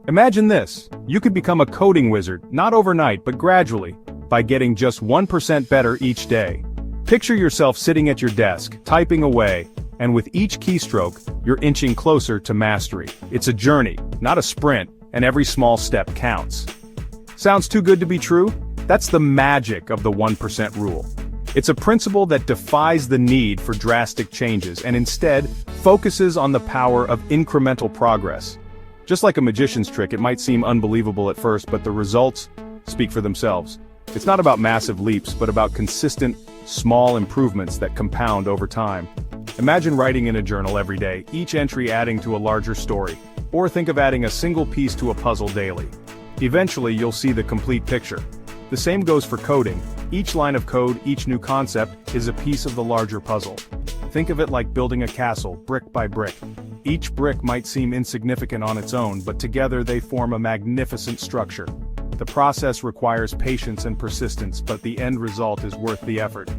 Imagine this: you could become a coding wizard, not overnight but gradually, by getting just 1% better each day. Picture yourself sitting at your desk, typing away, and with each keystroke, you're inching closer to mastery. It's a journey, not a sprint, and every small step counts. Sounds too good to be true? That's the magic of the 1% rule. It's a principle that defies the need for drastic changes and instead focuses on the power of incremental progress. Just like a magician's trick, it might seem unbelievable at first, but the results speak for themselves. It's not about massive leaps, but about consistent, small improvements that compound over time. Imagine writing in a journal every day, each entry adding to a larger story. Or think of adding a single piece to a puzzle daily. Eventually, you'll see the complete picture. The same goes for coding. Each line of code, each new concept, is a piece of the larger puzzle. Think of it like building a castle, brick by brick. Each brick might seem insignificant on its own, but together they form a magnificent structure. The process requires patience and persistence, but the end result is worth the effort.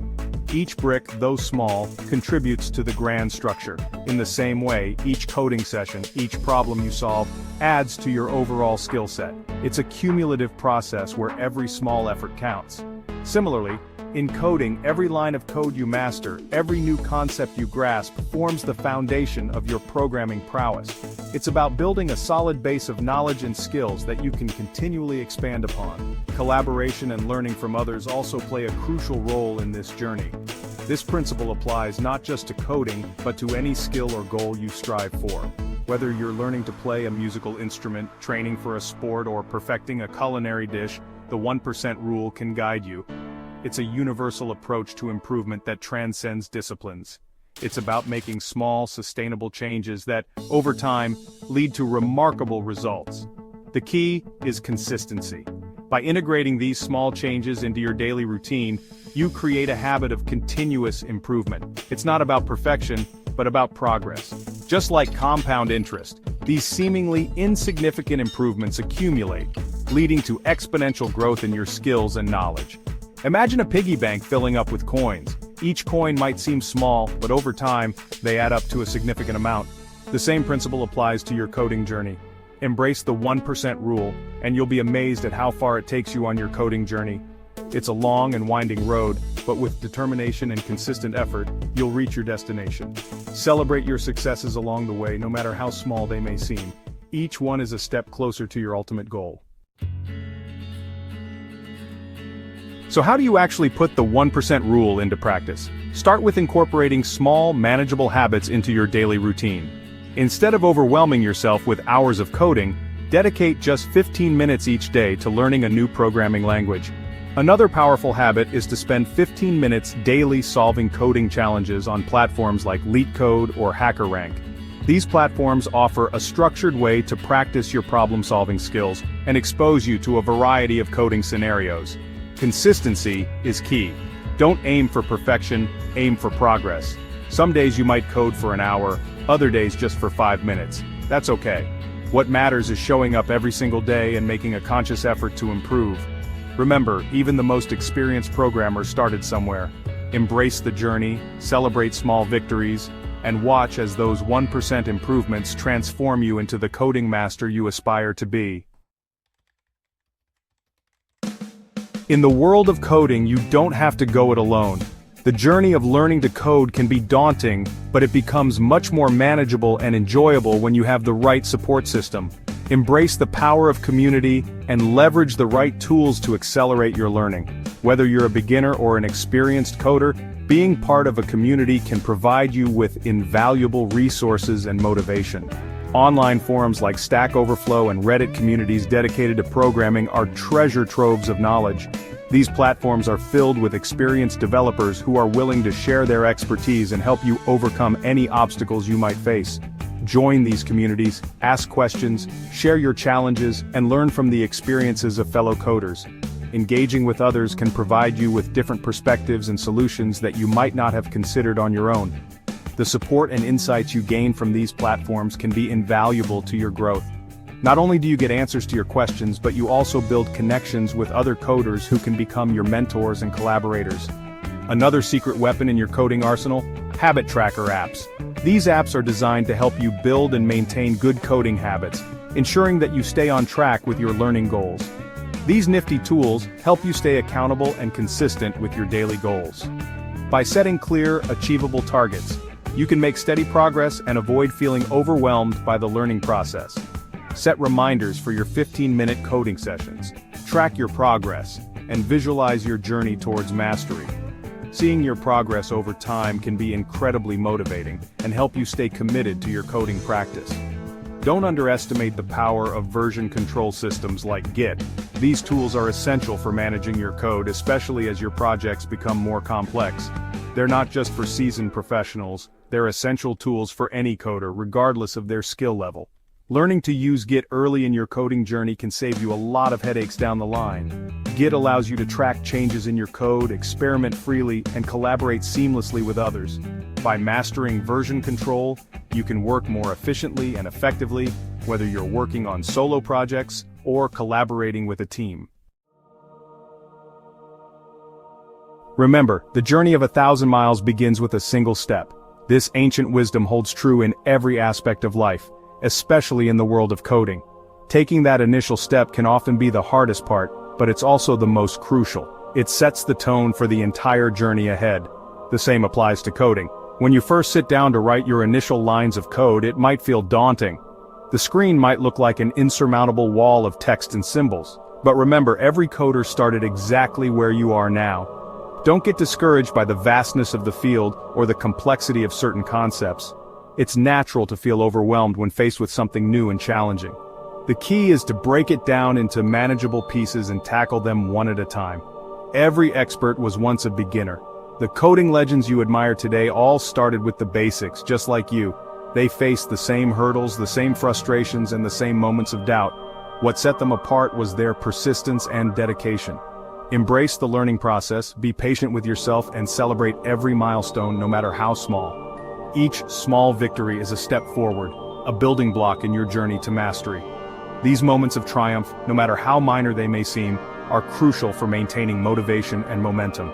Each brick, though small, contributes to the grand structure. In the same way, each coding session, each problem you solve, adds to your overall skill set. It's a cumulative process where every small effort counts. Similarly, in coding, every line of code you master, every new concept you grasp, forms the foundation of your programming prowess. It's about building a solid base of knowledge and skills that you can continually expand upon. Collaboration and learning from others also play a crucial role in this journey. This principle applies not just to coding, but to any skill or goal you strive for. Whether you're learning to play a musical instrument, training for a sport, or perfecting a culinary dish, the 1% rule can guide you. It's a universal approach to improvement that transcends disciplines. It's about making small, sustainable changes that, over time, lead to remarkable results. The key is consistency. By integrating these small changes into your daily routine, you create a habit of continuous improvement. It's not about perfection, but about progress. Just like compound interest, these seemingly insignificant improvements accumulate, leading to exponential growth in your skills and knowledge. Imagine a piggy bank filling up with coins. Each coin might seem small, but over time, they add up to a significant amount. The same principle applies to your coding journey. Embrace the 1% rule, and you'll be amazed at how far it takes you on your coding journey. It's a long and winding road, but with determination and consistent effort, you'll reach your destination. Celebrate your successes along the way, no matter how small they may seem. Each one is a step closer to your ultimate goal. So how do you actually put the 1% rule into practice? Start with incorporating small, manageable habits into your daily routine. Instead of overwhelming yourself with hours of coding, dedicate just 15 minutes each day to learning a new programming language. Another powerful habit is to spend 15 minutes daily solving coding challenges on platforms like LeetCode or HackerRank. These platforms offer a structured way to practice your problem-solving skills and expose you to a variety of coding scenarios. Consistency is key. Don't aim for perfection, aim for progress. Some days you might code for an hour, other days just for 5 minutes. That's okay. What matters is showing up every single day and making a conscious effort to improve. Remember, even the most experienced programmers started somewhere. Embrace the journey, celebrate small victories, and watch as those 1% improvements transform you into the coding master you aspire to be. In the world of coding, you don't have to go it alone. The journey of learning to code can be daunting, but it becomes much more manageable and enjoyable when you have the right support system. Embrace the power of community and leverage the right tools to accelerate your learning. Whether you're a beginner or an experienced coder, being part of a community can provide you with invaluable resources and motivation. Online forums like Stack Overflow and Reddit communities dedicated to programming are treasure troves of knowledge. These platforms are filled with experienced developers who are willing to share their expertise and help you overcome any obstacles you might face. Join these communities, ask questions, share your challenges, and learn from the experiences of fellow coders. Engaging with others can provide you with different perspectives and solutions that you might not have considered on your own. The support and insights you gain from these platforms can be invaluable to your growth. Not only do you get answers to your questions, but you also build connections with other coders who can become your mentors and collaborators. Another secret weapon in your coding arsenal? Habit tracker apps. These apps are designed to help you build and maintain good coding habits. ensuring that you stay on track with your learning goals. These nifty tools help you stay accountable and consistent with your daily goals. By setting clear, achievable targets, you can make steady progress and avoid feeling overwhelmed by the learning process. Set reminders for your 15-minute coding sessions, track your progress, and visualize your journey towards mastery. Seeing your progress over time can be incredibly motivating and help you stay committed to your coding practice. Don't underestimate the power of version control systems like Git. These tools are essential for managing your code, especially as your projects become more complex. They're not just for seasoned professionals, they're essential tools for any coder, regardless of their skill level. Learning to use Git early in your coding journey can save you a lot of headaches down the line. Git allows you to track changes in your code, experiment freely, and collaborate seamlessly with others. By mastering version control, you can work more efficiently and effectively, whether you're working on solo projects or collaborating with a team. Remember, the journey of 1,000 miles begins with a single step. This ancient wisdom holds true in every aspect of life, especially in the world of coding. Taking that initial step can often be the hardest part, but it's also the most crucial. It sets the tone for the entire journey ahead. The same applies to coding. When you first sit down to write your initial lines of code, it might feel daunting. The screen might look like an insurmountable wall of text and symbols. But remember, every coder started exactly where you are now. Don't get discouraged by the vastness of the field or the complexity of certain concepts. It's natural to feel overwhelmed when faced with something new and challenging. The key is to break it down into manageable pieces and tackle them one at a time. Every expert was once a beginner. The coding legends you admire today all started with the basics, just like you. They faced the same hurdles, the same frustrations, and the same moments of doubt. What set them apart was their persistence and dedication. Embrace the learning process, be patient with yourself, and celebrate every milestone, no matter how small. Each small victory is a step forward, a building block in your journey to mastery. These moments of triumph, no matter how minor they may seem, are crucial for maintaining motivation and momentum.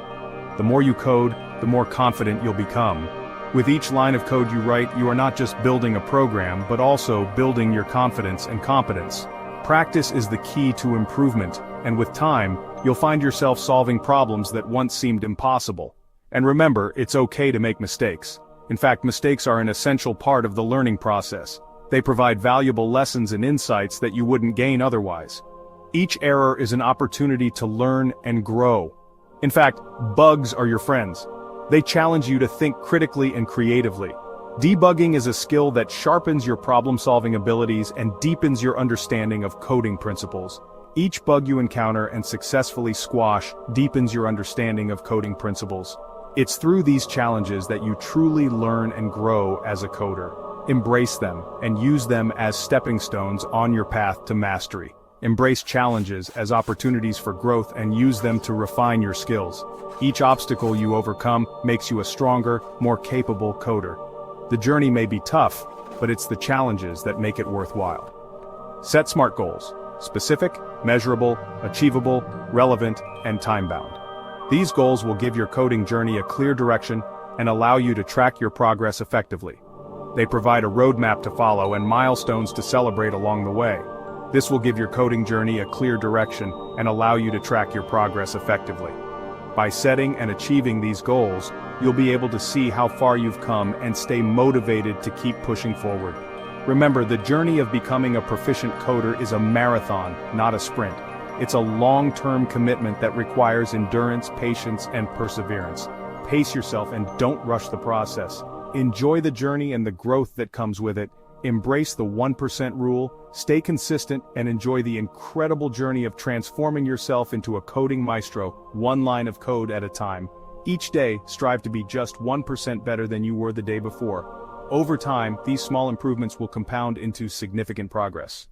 The more you code, the more confident you'll become. With each line of code you write, you are not just building a program, but also building your confidence and competence. Practice is the key to improvement, and with time, you'll find yourself solving problems that once seemed impossible. And remember, it's okay to make mistakes. In fact, mistakes are an essential part of the learning process. They provide valuable lessons and insights that you wouldn't gain otherwise. Each error is an opportunity to learn and grow. In fact, bugs are your friends. They challenge you to think critically and creatively. Debugging is a skill that sharpens your problem-solving abilities and deepens your understanding of coding principles. Each bug you encounter and successfully squash deepens your understanding of coding principles. It's through these challenges that you truly learn and grow as a coder. Embrace them and use them as stepping stones on your path to mastery. Embrace challenges as opportunities for growth and use them to refine your skills. Each obstacle you overcome makes you a stronger, more capable coder. The journey may be tough, but it's the challenges that make it worthwhile. Set SMART goals: specific, measurable, achievable, relevant, and time-bound. These goals will give your coding journey a clear direction and allow you to track your progress effectively. They provide a roadmap to follow and milestones to celebrate along the way. This will give your coding journey a clear direction and allow you to track your progress effectively. By setting and achieving these goals, you'll be able to see how far you've come and stay motivated to keep pushing forward. Remember, the journey of becoming a proficient coder is a marathon, not a sprint. It's a long-term commitment that requires endurance, patience, and perseverance. Pace yourself and don't rush the process. Enjoy the journey and the growth that comes with it. Embrace the 1% rule, stay consistent, and enjoy the incredible journey of transforming yourself into a coding maestro, one line of code at a time. Each day, strive to be just 1% better than you were the day before. Over time, these small improvements will compound into significant progress.